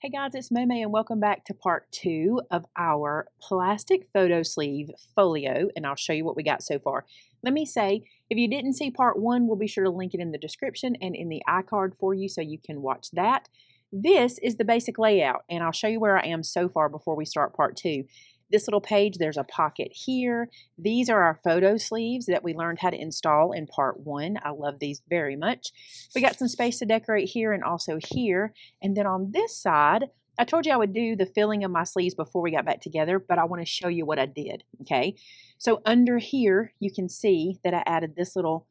Hey guys, it's Maymay and welcome back to part 2 of our plastic photo sleeve folio, and I'll show you what we got so far. Let me say, if you didn't see part 1, we'll be sure to link it in the description and in the iCard for you so you can watch that. This is the basic layout, and I'll show you where I am so far before we start part 2. This little page, there's a pocket here. These are our photo sleeves that we learned how to install in part 1. I love these very much. We got some space to decorate here and also here. And then on this side, I told you I would do the filling of my sleeves before we got back together, but I want to show you what I did, okay? So under here, you can see that I added this little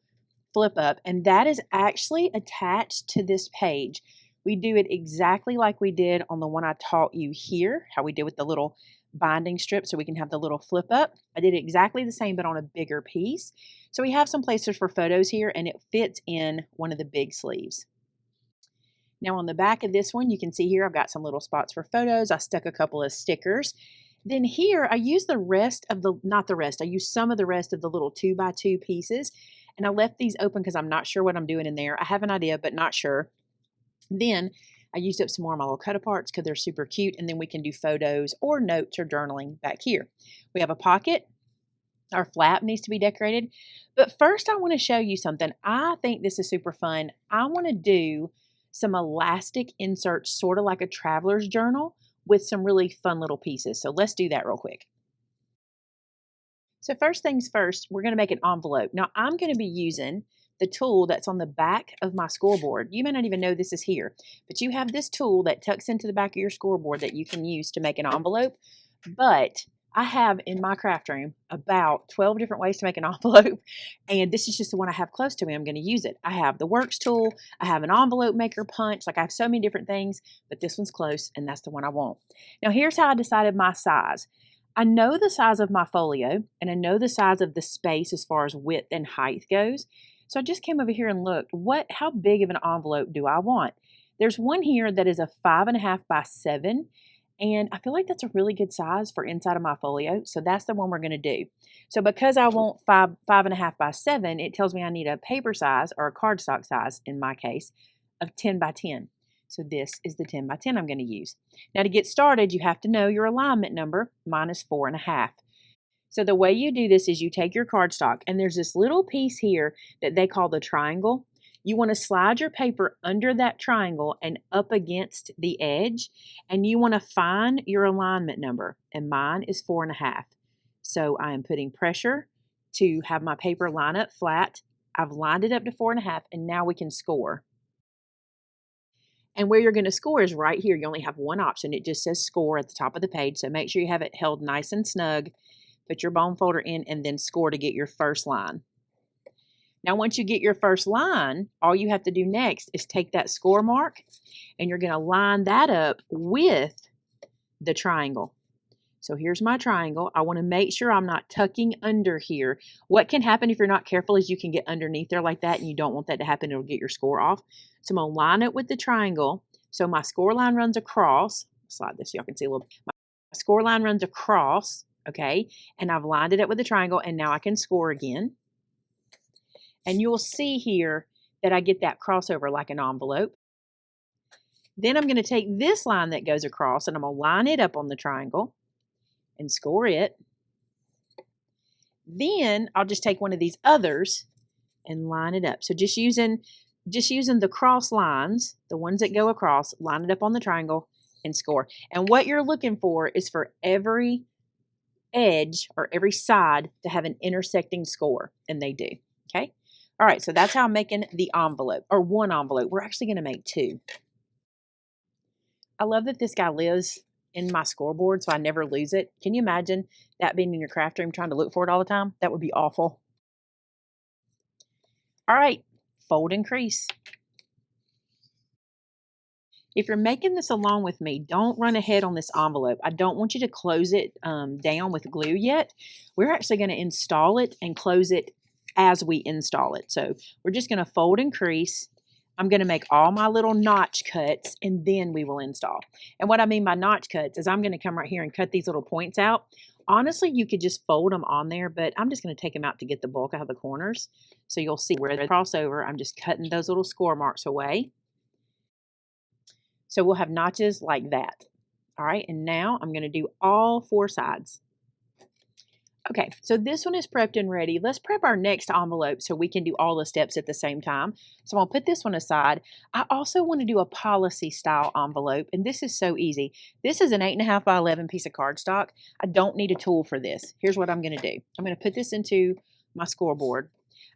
flip up, and that is actually attached to this page. We do it exactly like we did on the one I taught you here, how we did with the little binding strip so we can have the little flip up. I did exactly the same, but on a bigger piece. So we have some places for photos here, and it fits in one of the big sleeves. Now on the back of this one, you can see here I've got some little spots for photos. I stuck a couple of stickers. Then here I used the rest of the, not the rest, I used some of the rest of the little 2x2 pieces, and I left these open because I'm not sure what I'm doing in there. I have an idea, but not sure. Then I used up some more of my little cut aparts because they're super cute, and then we can do photos or notes or journaling back here. We have a pocket. Our flap needs to be decorated. But first I want to show you something. I think this is super fun. I want to do some elastic inserts, sort of like a traveler's journal, with some really fun little pieces. So let's do that real quick. So first things first, we're going to make an envelope. Now I'm going to be using the tool that's on the back of my scoreboard. You may not even know this is here, but you have this tool that tucks into the back of your scoreboard that you can use to make an envelope. But I have in my craft room about 12 different ways to make an envelope, and this is just the one I have close to me. I'm going to use it. I have the Works tool. I have an envelope maker punch. Like I have so many different things, but this one's close, and that's the one I want. Now here's how I decided my size. I know the size of my folio, and I know the size of the space as far as width and height goes. So I just came over here and looked, how big of an envelope do I want? There's one here that is a 5.5 by 7, and I feel like that's a really good size for inside of my folio. So that's the one we're going to do. So because I want 5.5 by 7, it tells me I need a paper size, or a cardstock size in my case, of 10 by 10. So this is the 10 by 10 I'm going to use. Now to get started, you have to know your alignment number. Mine is 4.5. So the way you do this is you take your cardstock, and there's this little piece here that they call the triangle. You want to slide your paper under that triangle and up against the edge, and you want to find your alignment number, and mine is 4.5. So I am putting pressure to have my paper line up flat. I've lined it up to 4.5, and now we can score. And where you're going to score is right here. You only have one option. It just says score at the top of the page, so make sure you have it held nice and snug. Put your bone folder in and then score to get your first line. Now, once you get your first line, all you have to do next is take that score mark, and you're going to line that up with the triangle. So here's my triangle. I want to make sure I'm not tucking under here. What can happen if you're not careful is you can get underneath there like that, and you don't want that to happen. It'll get your score off. So I'm going to line it with the triangle. So my score line runs across. Slide this so y'all can see a little. My score line runs across. Okay, and I've lined it up with a triangle, and now I can score again. And you'll see here that I get that crossover like an envelope. Then I'm going to take this line that goes across, and I'm going to line it up on the triangle and score it. Then I'll just take one of these others and line it up. So just using the cross lines, the ones that go across, line it up on the triangle and score. And what you're looking for is for every edge or every side to have an intersecting score, and they do. Okay, all right, so that's how I'm making the envelope, or one envelope. We're actually going to make two. I love that this guy lives in my scoreboard so I never lose it. Can you imagine that being in your craft room trying to look for it all the time? That would be awful. All right, fold and crease. If you're making this along with me, don't run ahead on this envelope. I don't want you to close it down with glue yet. We're actually going to install it and close it as we install it. So we're just going to fold and crease. I'm going to make all my little notch cuts, and then we will install. And what I mean by notch cuts is I'm going to come right here and cut these little points out. Honestly, you could just fold them on there, but I'm just going to take them out to get the bulk out of the corners. So you'll see where they cross over. I'm just cutting those little score marks away. So we'll have notches like that. All right, and now I'm going to do all 4 sides. Okay, so this one is prepped and ready. Let's prep our next envelope so we can do all the steps at the same time. So I'll put this one aside. I also want to do a policy style envelope, and this is so easy. This is an 8.5 by 11 piece of cardstock. I don't need a tool for this. Here's what I'm going to do. I'm going to put this into my scoreboard.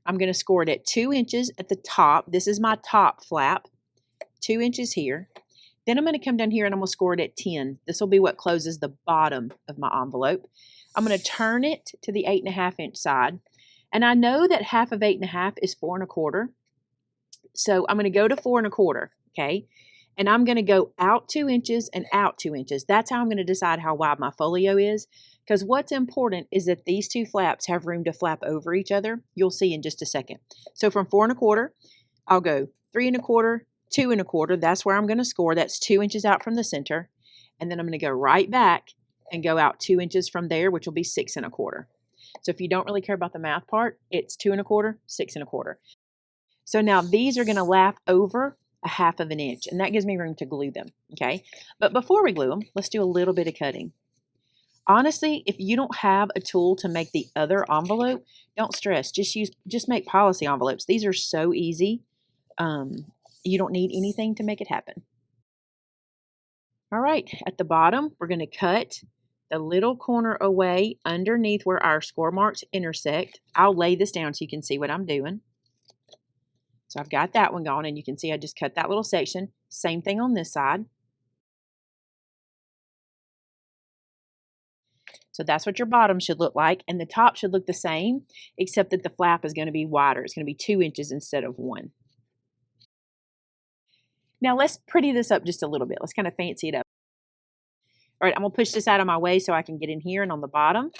I'm going to score it at 2 inches at the top. This is my top flap, 2 inches here. Then I'm going to come down here and I'm going to score it at 10. This will be what closes the bottom of my envelope. I'm going to turn it to the 8.5 inch side. And I know that half of 8.5 is 4 1/4. So I'm going to go to 4 1/4, okay? And I'm going to go out 2 inches and out 2 inches. That's how I'm going to decide how wide my folio is. Because what's important is that these 2 flaps have room to flap over each other. You'll see in just a second. So from 4 1/4, I'll go 3 1/4, 2 1/4. That's where I'm going to score. That's 2 inches out from the center. And then I'm going to go right back and go out 2 inches from there, which will be 6 1/4. So if you don't really care about the math part, it's 2 1/4, 6 1/4. So now these are going to lap over a half of an inch, and that gives me room to glue them, okay? But before we glue them, let's do a little bit of cutting. Honestly, if you don't have a tool to make the other envelope, don't stress. Just make policy envelopes. These are so easy. You don't need anything to make it happen. All right, at the bottom, we're going to cut the little corner away underneath where our score marks intersect. I'll lay this down so you can see what I'm doing. So I've got that one going, and you can see I just cut that little section. Same thing on this side. So that's what your bottom should look like, and the top should look the same, except that the flap is going to be wider. It's going to be 2 inches instead of 1. Now let's pretty this up just a little bit. Let's kind of fancy it up. All right, I'm going to push this out of my way so I can get in here, and on the bottom,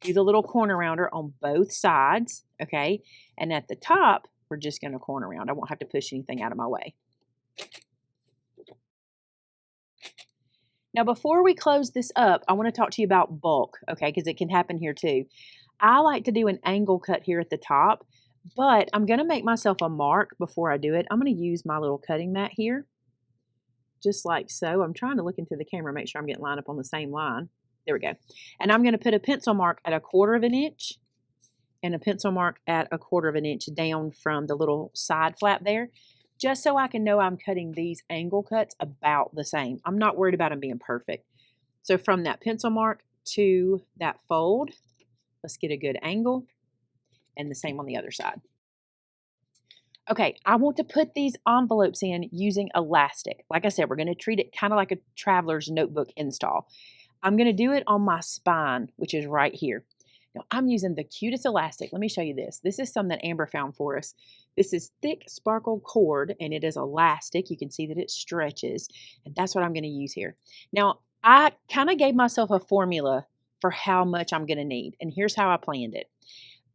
do the little corner rounder on both sides, okay? And at the top, we're just going to corner round. I won't have to push anything out of my way. Now, before we close this up, I want to talk to you about bulk, okay, because it can happen here too. I like to do an angle cut here at the top, but I'm going to make myself a mark before I do it. I'm going to use my little cutting mat here, just like so. I'm trying to look into the camera, make sure I'm getting lined up on the same line. There we go. And I'm going to put a pencil mark at 1/4 inch and a pencil mark at 1/4 inch down from the little side flap there, just so I can know I'm cutting these angle cuts about the same. I'm not worried about them being perfect. So from that pencil mark to that fold, let's get a good angle, and the same on the other side. Okay, I want to put these envelopes in using elastic. Like I said, we're going to treat it kind of like a traveler's notebook install. I'm going to do it on my spine, which is right here. Now, I'm using the cutest elastic. Let me show you this. This is some that Amber found for us. This is thick sparkle cord, and it is elastic. You can see that it stretches, and that's what I'm going to use here. Now, I kind of gave myself a formula for how much I'm going to need, and here's how I planned it.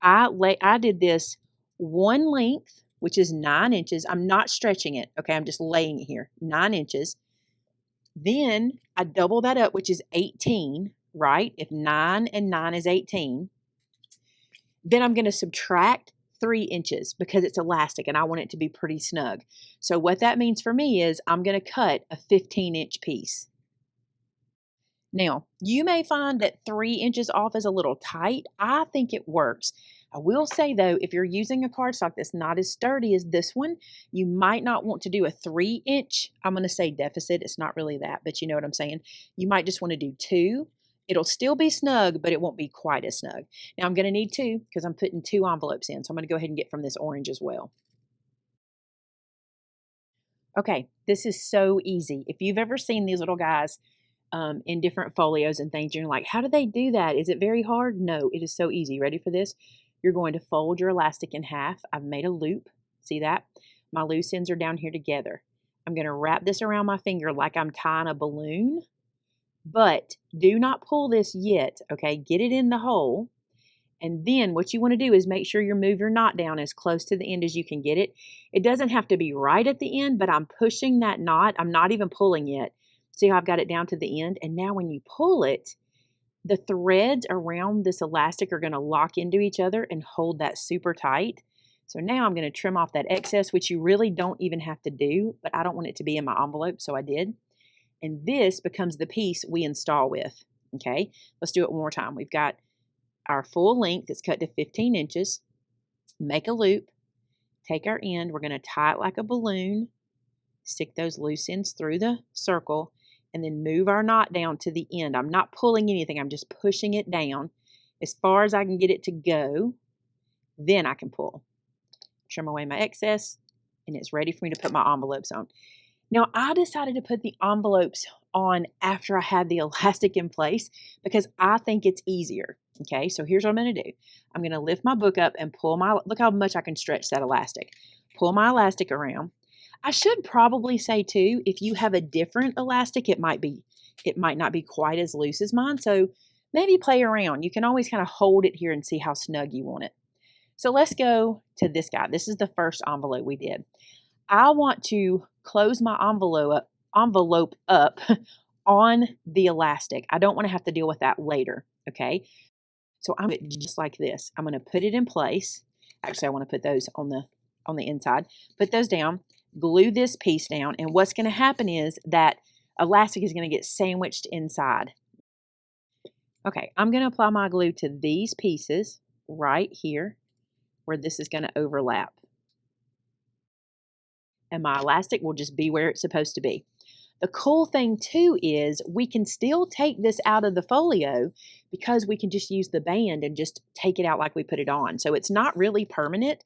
I did this one length, which is 9 inches. I'm not stretching it, okay? I'm just laying it here, 9 inches. Then I double that up, which is 18, right? If 9 and 9 is 18. Then I'm going to subtract 3 inches because it's elastic and I want it to be pretty snug. So what that means for me is I'm going to cut a 15-inch piece. Now, you may find that 3 inches off is a little tight. I think it works. I will say, though, if you're using a cardstock that's not as sturdy as this one, you might not want to do a 3-inch, I'm going to say deficit. It's not really that, but you know what I'm saying. You might just want to do 2. It'll still be snug, but it won't be quite as snug. Now, I'm going to need 2 because I'm putting 2 envelopes in, so I'm going to go ahead and get from this orange as well. Okay, this is so easy. If you've ever seen these little guys in different folios and things, you're like, how do they do that? Is it very hard? No, it is so easy. Ready for this? You're going to fold your elastic in half. I've made a loop. See that? My loose ends are down here together. I'm going to wrap this around my finger like I'm tying a balloon, but do not pull this yet, okay? Get it in the hole. And then what you want to do is make sure you move your knot down as close to the end as you can get it. It doesn't have to be right at the end, but I'm pushing that knot. I'm not even pulling yet. See how I've got it down to the end? And now when you pull it, the threads around this elastic are going to lock into each other and hold that super tight. So now I'm going to trim off that excess, which you really don't even have to do, but I don't want it to be in my envelope, so I did. And this becomes the piece we install with. Okay, let's do it one more time. We've got our full length that's cut to 15 inches. Make a loop, take our end, we're going to tie it like a balloon, stick those loose ends through the circle, and then move our knot down to the end. I'm not pulling anything, I'm just pushing it down as far as I can get it to go. Then I can pull. Trim away my excess, and it's ready for me to put my envelopes on. Now, I decided to put the envelopes on after I had the elastic in place because I think it's easier. Okay, so here's what I'm going to do. I'm going to lift my book up and pull my, look how much I can stretch that elastic. Pull my elastic around. I should probably say too, if you have a different elastic, it might not be quite as loose as mine. So maybe play around. You can always kind of hold it here and see how snug you want it. So let's go to this guy. This is the first envelope we did. I want to close my envelope up on the elastic. I don't want to have to deal with that later, okay? So I'm just like this. I'm going to put it in place. Actually, I want to put those on the inside. Put those down, glue this piece down, and what's going to happen is that elastic is going to get sandwiched inside. Okay, I'm going to apply my glue to these pieces right here where this is going to overlap. And my elastic will just be where it's supposed to be. The cool thing too is we can still take this out of the folio because we can just use the band and just take it out like we put it on. So it's not really permanent,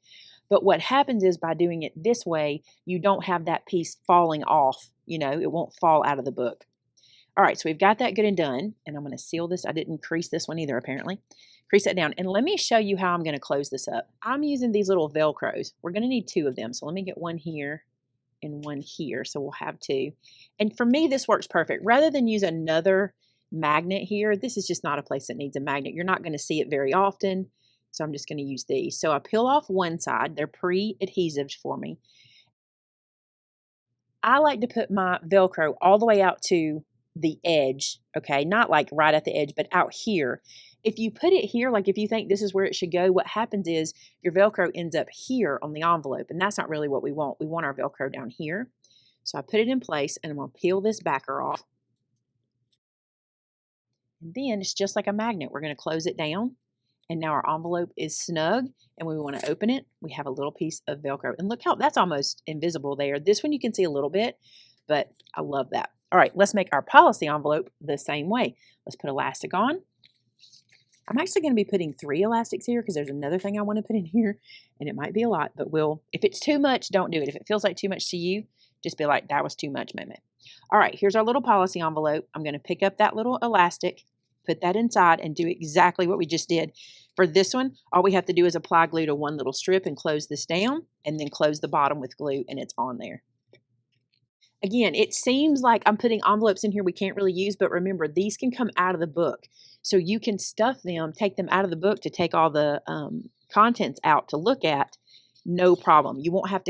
but what happens is by doing it this way, you don't have that piece falling off. You know, it won't fall out of the book. All right, so we've got that good and done, and I'm going to seal this. I didn't crease this one either, apparently. Crease that down, and let me show you how I'm going to close this up. I'm using these little Velcros. We're going to need 2 of them, so let me get one here and one here, so we'll have 2. And for me, this works perfect. Rather than use another magnet here, this is just not a place that needs a magnet. You're not going to see it very often, so I'm just going to use these. So I peel off one side. They're pre-adhesives for me. I like to put my Velcro all the way out to the edge, okay? Not like right at the edge, but out here. If you put it here, like if you think this is where it should go, what happens is your Velcro ends up here on the envelope, and that's not really what we want. We want our Velcro down here. So I put it in place, and I'm going to peel this backer off. And then it's just like a magnet. We're going to close it down, and now our envelope is snug, and when we want to open it, we have a little piece of Velcro. And look how that's almost invisible there. This one you can see a little bit, but I love that. All right, let's make our policy envelope the same way. Let's put elastic on. I'm actually going to be putting 3 elastics here because there's another thing I want to put in here, and it might be a lot, but if it's too much, don't do it. If it feels like too much to you, just be like, that was too much, Maymay. All right, here's our little policy envelope. I'm going to pick up that little elastic, put that inside, and do exactly what we just did. For this one, all we have to do is apply glue to one little strip and close this down, and then close the bottom with glue, and it's on there. Again, it seems like I'm putting envelopes in here we can't really use, but remember, these can come out of the book. So you can stuff them, take them out of the book to take all the contents out to look at, no problem. You won't have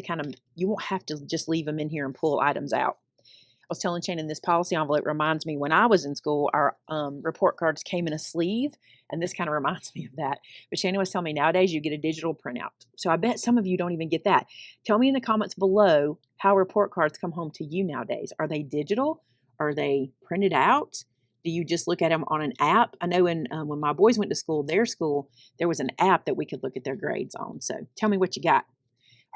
to just leave them in here and pull items out. I was telling Shannon this policy envelope reminds me when I was in school, our report cards came in a sleeve, and this kind of reminds me of that. But Shannon was telling me nowadays you get a digital printout. So I bet some of you don't even get that. Tell me in the comments below how report cards come home to you nowadays. Are they digital? Are they printed out? Do you just look at them on an app? I know when my boys went to school, their school, there was an app that we could look at their grades on. So tell me what you got.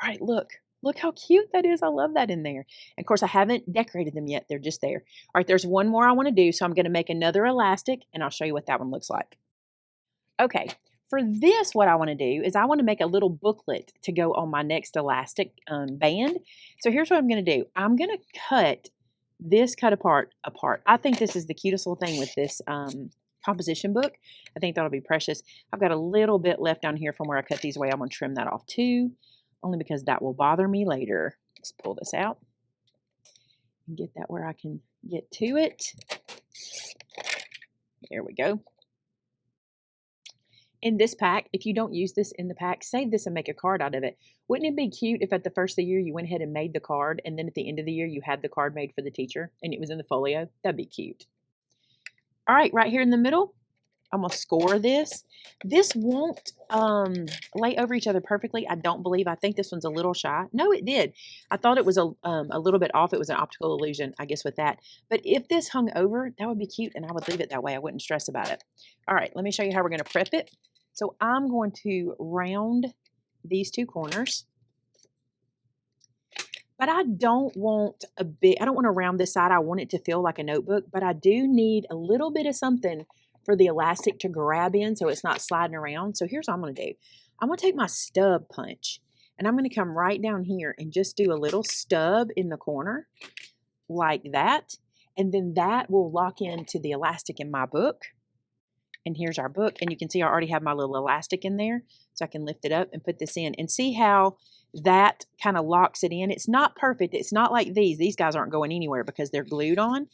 All right, look how cute that is. I love that in there. And of course, I haven't decorated them yet. They're just there. All right, there's one more I want to do. So I'm going to make another elastic, and I'll show you what that one looks like. Okay, for this, what I want to do is I want to make a little booklet to go on my next elastic band. So here's what I'm going to do. I'm going to cut this apart. I think this is the cutest little thing with this composition book. I think that'll be precious. I've got a little bit left down here from where I cut these away. I'm going to trim that off too, only because that will bother me later. Let's pull this out and get that where I can get to it. There we go. In this pack, if you don't use this in the pack, save this and make a card out of it. Wouldn't it be cute if at the first of the year you went ahead and made the card, and then at the end of the year you had the card made for the teacher and it was in the folio? That'd be cute. All right, right here in the middle, I'm going to score this. This won't lay over each other perfectly, I don't believe. I think this one's a little shy. No, it did. I thought it was a little bit off. It was an optical illusion, I guess, with that. But if this hung over, that would be cute, and I would leave it that way. I wouldn't stress about it. All right, let me show you how we're going to prep it. So I'm going to round these two corners. But I don't want I don't want to round this side. I want it to feel like a notebook, but I do need a little bit of something for the elastic to grab in so it's not sliding around. So here's what I'm going to do. I'm going to take my stub punch and I'm going to come right down here and just do a little stub in the corner like that. And then that will lock into the elastic in my book. And here's our book. And you can see I already have my little elastic in there. So I can lift it up and put this in and see how that kind of locks it in. It's not perfect. It's not like these. These guys aren't going anywhere because they're glued on.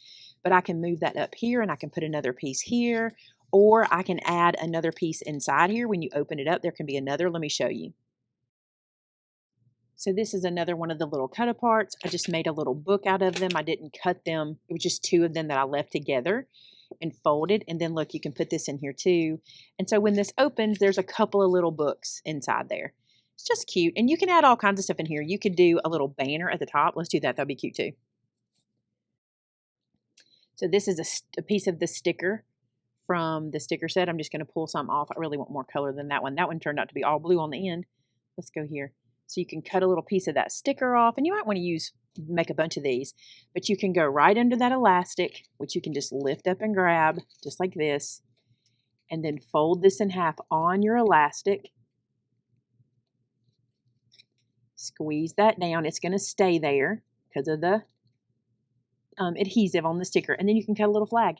But I can move that up here and I can put another piece here. Or I can add another piece inside here. When you open it up, there can be another. Let me show you. So this is another one of the little cut aparts. I just made a little book out of them. I didn't cut them. It was just two of them that I left together and folded. And then look, you can put this in here too. And so when this opens, there's a couple of little books inside there. It's just cute. And you can add all kinds of stuff in here. You could do a little banner at the top. Let's do that. That'd be cute too. So this is a piece of the sticker from the sticker set. I'm just going to pull some off. I really want more color than that one. That one turned out to be all blue on the end. Let's go here. So you can cut a little piece of that sticker off, and you might want to make a bunch of these, but you can go right under that elastic, which you can just lift up and grab just like this, and then fold this in half on your elastic. Squeeze that down. It's going to stay there because of the adhesive on the sticker, and then you can cut a little flag,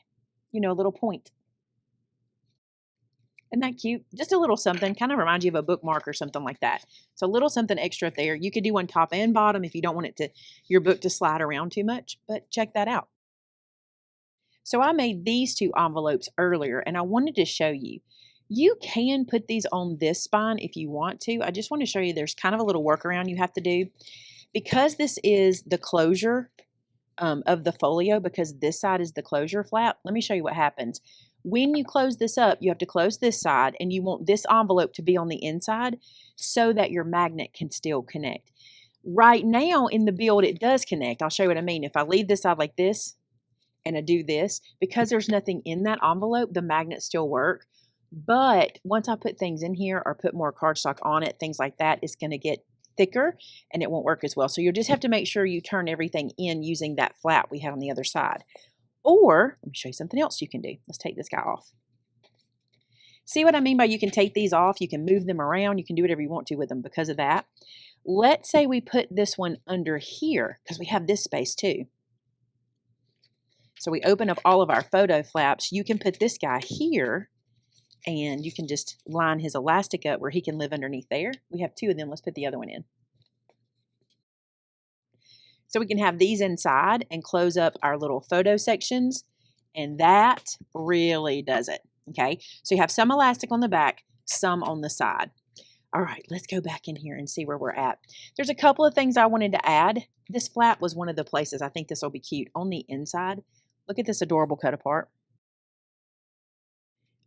a little point. Isn't that cute? Just a little something, kind of reminds you of a bookmark or something like that. So a little something extra up there. You could do one top and bottom if you don't want your book to slide around too much, but check that out. So I made these two envelopes earlier and I wanted to show you. You can put these on this spine if you want to. I just want to show you there's kind of a little workaround you have to do. Because this is the closure of the folio, because this side is the closure flap, let me show you what happens. When you close this up, you have to close this side and you want this envelope to be on the inside so that your magnet can still connect. Right now in the build, it does connect. I'll show you what I mean. If I leave this side like this and I do this, because there's nothing in that envelope, the magnets still work. But once I put things in here or put more cardstock on it, things like that, it's going to get thicker and it won't work as well. So you'll just have to make sure you turn everything in using that flap we have on the other side. Or, let me show you something else you can do. Let's take this guy off. See what I mean by you can take these off, you can move them around, you can do whatever you want to with them because of that. Let's say we put this one under here because we have this space too. So we open up all of our photo flaps. You can put this guy here and you can just line his elastic up where he can live underneath there. We have two of them. Let's put the other one in. So we can have these inside and close up our little photo sections. And that really does it. Okay. So you have some elastic on the back, some on the side. All right, let's go back in here and see where we're at. There's a couple of things I wanted to add. This flap was one of the places I think this will be cute on the inside. Look at this adorable cut apart.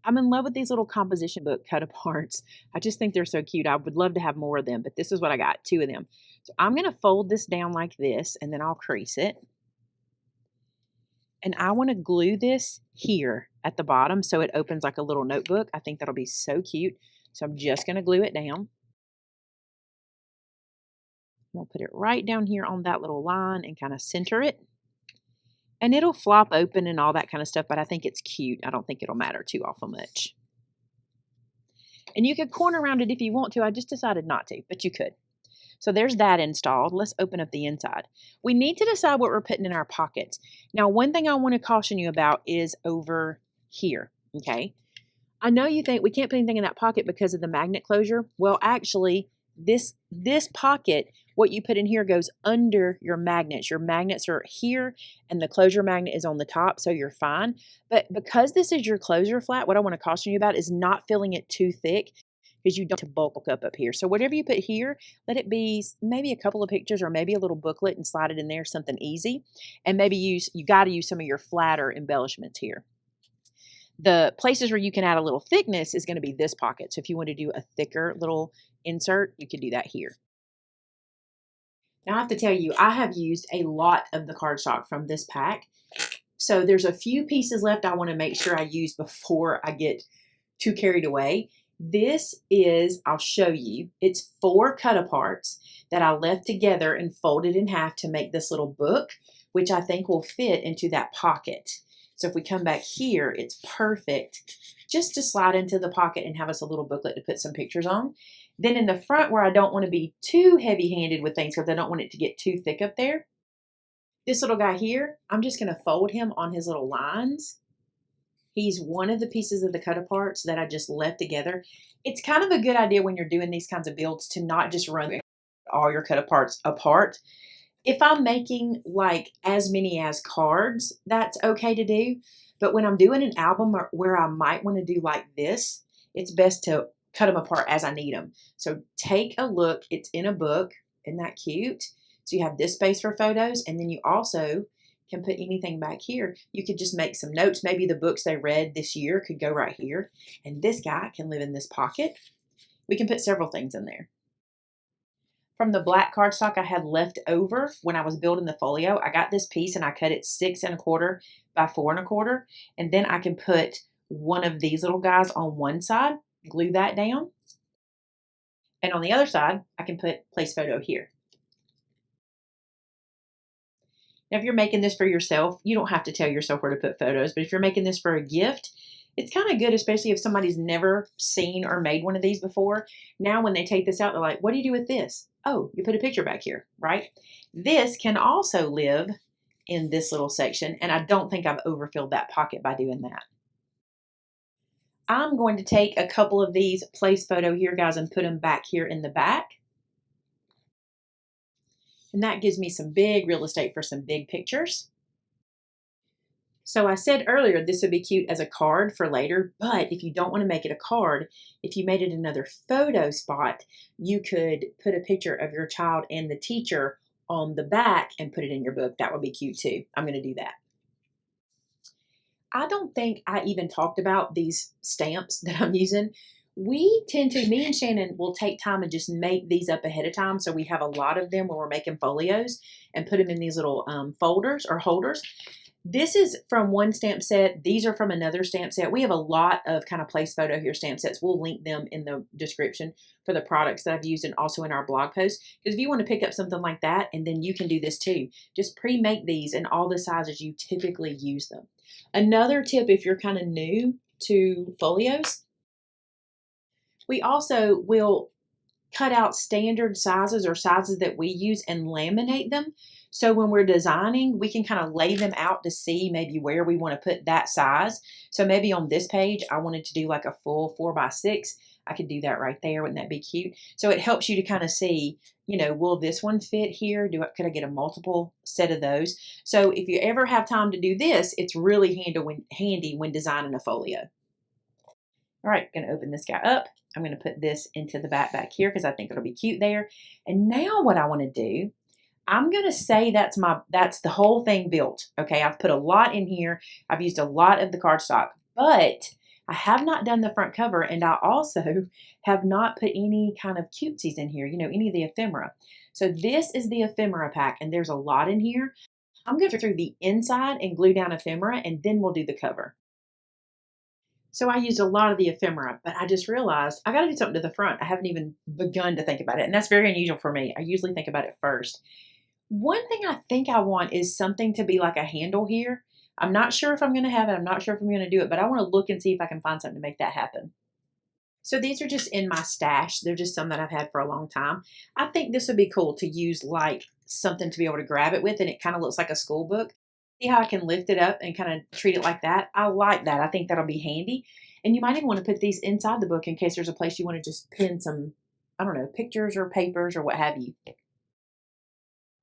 I'm in love with these little composition book cut aparts. I just think they're so cute. I would love to have more of them, but this is what I got, two of them. So I'm going to fold this down like this, and then I'll crease it. And I want to glue this here at the bottom so it opens like a little notebook. I think that'll be so cute. So I'm just going to glue it down. I'll put it right down here on that little line and kind of center it. And it'll flop open and all that kind of stuff, but I think it's cute. I don't think it'll matter too awful much. And you could corner around it if you want to. I just decided not to, but you could. So there's that installed. Let's open up the inside. We need to decide what we're putting in our pockets. Now, one thing I want to caution you about is over here, okay? I know you think we can't put anything in that pocket because of the magnet closure. Well, actually, this pocket, what you put in here goes under your magnets. Your magnets are here and the closure magnet is on the top, so you're fine. But because this is your closure flat, what I want to caution you about is not filling it too thick because you don't want to bulk up here. So whatever you put here, let it be maybe a couple of pictures or maybe a little booklet and slide it in there, something easy. And maybe you got to use some of your flatter embellishments here. The places where you can add a little thickness is going to be this pocket. So if you want to do a thicker little insert, you could do that here. Now I have to tell you, I have used a lot of the cardstock from this pack. So there's a few pieces left I want to make sure I use before I get too carried away. This is, I'll show you, it's 4 cut-aparts that I left together and folded in half to make this little book, which I think will fit into that pocket. So if we come back here, it's perfect just to slide into the pocket and have us a little booklet to put some pictures on. Then in the front where I don't want to be too heavy-handed with things because I don't want it to get too thick up there, this little guy here, I'm just going to fold him on his little lines. He's one of the pieces of the cut-aparts that I just left together. It's kind of a good idea when you're doing these kinds of builds to not just run all your cut-aparts apart. If I'm making like as many as cards, that's okay to do. But when I'm doing an album where I might want to do like this, it's best to cut them apart as I need them. So take a look. It's in a book. Isn't that cute? So you have this space for photos, and then you also can put anything back here. You could just make some notes. Maybe the books they read this year could go right here. And this guy can live in this pocket. We can put several things in there. From the black cardstock I had left over when I was building the folio, I got this piece and I cut it 6 1/4 by 4 1/4. And then I can put one of these little guys on one side, glue that down. And on the other side, I can put place photo here. Now, if you're making this for yourself, you don't have to tell yourself where to put photos, but if you're making this for a gift, it's kind of good, especially if somebody's never seen or made one of these before. Now, when they take this out, they're like, what do you do with this? Oh, you put a picture back here, right? This can also live in this little section, and I don't think I've overfilled that pocket by doing that. I'm going to take a couple of these place photo here, guys, and put them back here in the back. And that gives me some big real estate for some big pictures. So I said earlier this would be cute as a card for later, but if you don't want to make it a card, if you made it another photo spot, you could put a picture of your child and the teacher on the back and put it in your book. That would be cute too. I'm going to do that. I don't think I even talked about these stamps that I'm using. We tend to, me and Shannon will take time and just make these up ahead of time. So we have a lot of them when we're making folios and put them in these little folders or holders. This is from one stamp set. These are from another stamp set. We have a lot of kind of place photo here stamp sets. We'll link them in the description for the products that I've used and also in our blog post. Because if you want to pick up something like that, and then you can do this too. Just pre-make these in all the sizes you typically use them. Another tip if you're kind of new to folios, we also will cut out standard sizes or sizes that we use and laminate them. So when we're designing, we can kind of lay them out to see maybe where we want to put that size. So maybe on this page, I wanted to do like a full 4x6. I could do that right there. Wouldn't that be cute? So it helps you to kind of see, you know, will this one fit here? Could I get a multiple set of those? So if you ever have time to do this, it's really handy when designing a folio. All right, I'm going to open this guy up. I'm going to put this into the back here because I think it'll be cute there. And now what I want to do, I'm going to say that's the whole thing built. Okay, I've put a lot in here. I've used a lot of the cardstock, but I have not done the front cover, and I also have not put any kind of cutesies in here, you know, any of the ephemera. So this is the ephemera pack, and there's a lot in here. I'm going to go through the inside and glue down ephemera, and then we'll do the cover. So I used a lot of the ephemera, but I just realized I got to do something to the front. I haven't even begun to think about it, and that's very unusual for me. I usually think about it first. One thing I think I want is something to be like a handle here. I'm not sure if I'm going to have it. I'm not sure if I'm going to do it, but I want to look and see if I can find something to make that happen. So these are just in my stash. They're just some that I've had for a long time. I think this would be cool to use like something to be able to grab it with, and it kind of looks like a school book. See how I can lift it up and kind of treat it like that? I like that. I think that'll be handy. And you might even want to put these inside the book in case there's a place you want to just pin some, I don't know, pictures or papers or what have you.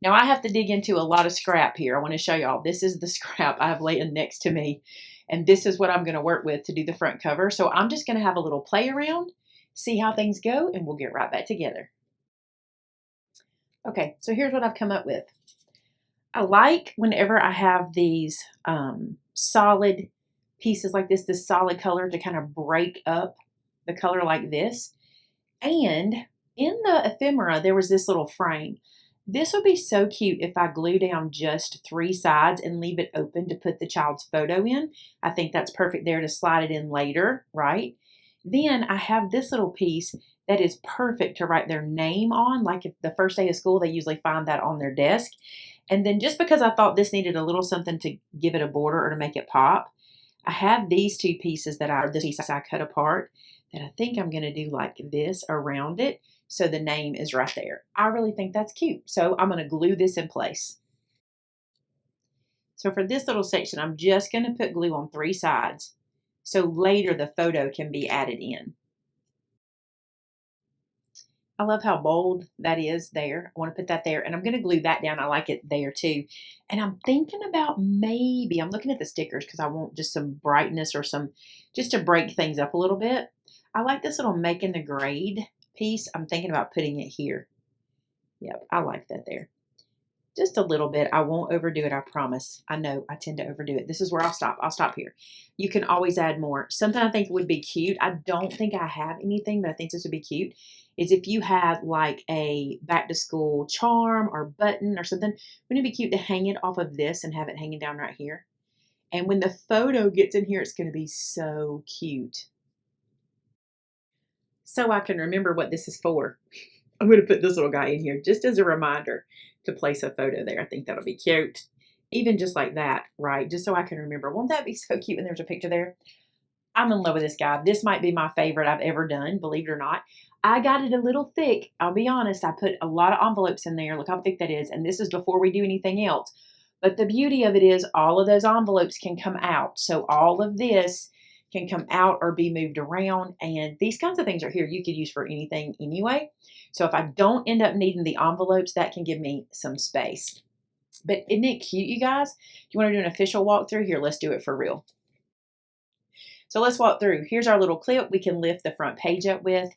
Now I have to dig into a lot of scrap here. I want to show y'all. This is the scrap I have laying next to me. And this is what I'm going to work with to do the front cover. So I'm just going to have a little play around, see how things go, and we'll get right back together. Okay, so here's what I've come up with. I like whenever I have these solid pieces like this solid color to kind of break up the color like this. And in the ephemera, there was this little frame. This would be so cute if I glue down just 3 sides and leave it open to put the child's photo in. I think that's perfect there to slide it in later, right? Then I have this little piece that is perfect to write their name on. Like if the first day of school, they usually find that on their desk. And then just because I thought this needed a little something to give it a border or to make it pop, I have these 2 pieces this piece I cut apart that I think I'm going to do like this around it. So the name is right there. I really think that's cute. So I'm going to glue this in place. So for this little section, I'm just going to put glue on 3 sides. So later the photo can be added in. I love how bold that is there. I want to put that there and I'm going to glue that down. I like it there too. And I'm thinking about maybe, I'm looking at the stickers because I want just some brightness or just to break things up a little bit. I like this little making the grade piece. I'm thinking about putting it here. Yep, I like that there. Just a little bit. I won't overdo it, I promise. I know I tend to overdo it. This is where I'll stop. I'll stop here. You can always add more. Something I think would be cute, I don't think I have anything, but I think this would be cute, is if you had like a back to school charm or button or something, wouldn't it be cute to hang it off of this and have it hanging down right here? And when the photo gets in here, it's going to be so cute. So I can remember what this is for. I'm going to put this little guy in here just as a reminder to place a photo there. I think that'll be cute. Even just like that, right? Just so I can remember. Won't that be so cute when there's a picture there? I'm in love with this guy. This might be my favorite I've ever done, believe it or not. I got it a little thick. I'll be honest. I put a lot of envelopes in there. Look how thick that is. And this is before we do anything else. But the beauty of it is all of those envelopes can come out. So all of this can come out or be moved around. And these kinds of things are here you could use for anything anyway. So if I don't end up needing the envelopes, that can give me some space. But isn't it cute, you guys? You want to do an official walkthrough? Here, let's do it for real. So let's walk through. Here's our little clip we can lift the front page up with.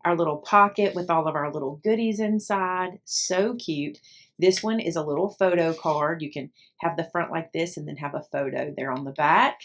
Our little pocket with all of our little goodies inside. So cute. This one is a little photo card. You can have the front like this and then have a photo there on the back.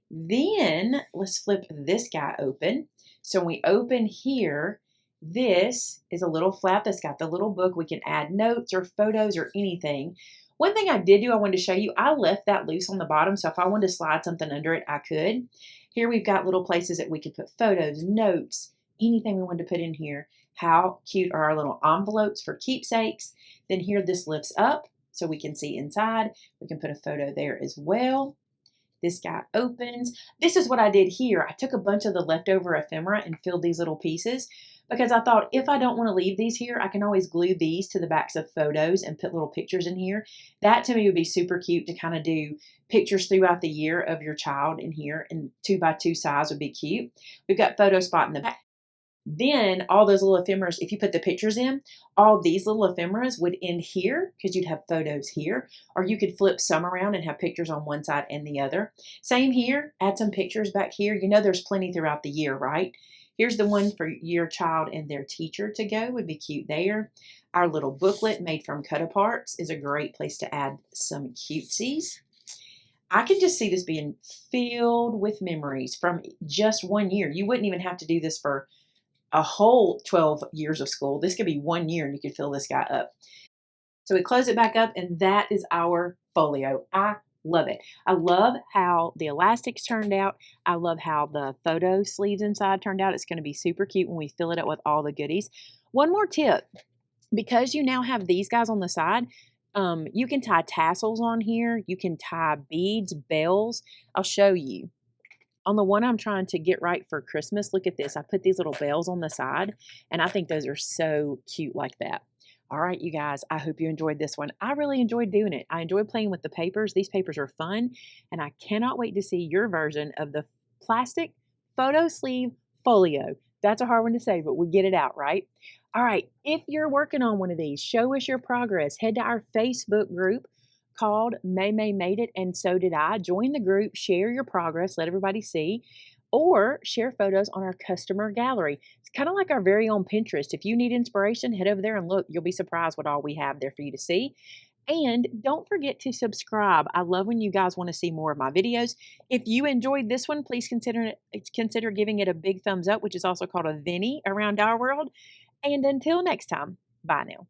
Then let's flip this guy open. So when we open here, this is a little flap that's got the little book. We can add notes or photos or anything. One thing I did do, I wanted to show you, I left that loose on the bottom. So if I wanted to slide something under it, I could. Here we've got little places that we could put photos, notes, anything we wanted to put in here. How cute are our little envelopes for keepsakes? Then here this lifts up so we can see inside. We can put a photo there as well. This guy opens. This is what I did here. I took a bunch of the leftover ephemera and filled these little pieces because I thought if I don't want to leave these here, I can always glue these to the backs of photos and put little pictures in here. That to me would be super cute to kind of do pictures throughout the year of your child in here, and 2x2 size would be cute. We've got photo spot in the back. Then all those little ephemeras, if you put the pictures in, all these little ephemeras would end here because you'd have photos here, or you could flip some around and have pictures on one side and the other. Same here, add some pictures back here. You know there's plenty throughout the year, right? Here's the one for your child and their teacher to go, would be cute there. Our little booklet made from cut-aparts is a great place to add some cutesies. I can just see this being filled with memories from just 1 year. You wouldn't even have to do this for a whole 12 years of school. This could be 1 year and you could fill this guy up. So we close it back up and that is our folio. I love it. I love how the elastics turned out. I love how the photo sleeves inside turned out. It's going to be super cute when we fill it up with all the goodies. One more tip, because you now have these guys on the side, you can tie tassels on here. You can tie beads, bells. I'll show you. On the one I'm trying to get right for Christmas, look at this. I put these little bells on the side, and I think those are so cute like that. All right, you guys, I hope you enjoyed this one. I really enjoyed doing it. I enjoyed playing with the papers. These papers are fun, and I cannot wait to see your version of the plastic photo sleeve folio. That's a hard one to say, but we get it out, right? All right, if you're working on one of these, show us your progress. Head to our Facebook group called MaymayMadeIt, and so did I. Join the group, share your progress, let everybody see, or share photos on our customer gallery. It's kind of like our very own Pinterest. If you need inspiration, head over there and look. You'll be surprised what all we have there for you to see. And don't forget to subscribe. I love when you guys want to see more of my videos. If you enjoyed this one, please consider giving it a big thumbs up, which is also called a Vinny around our world. And until next time, bye now.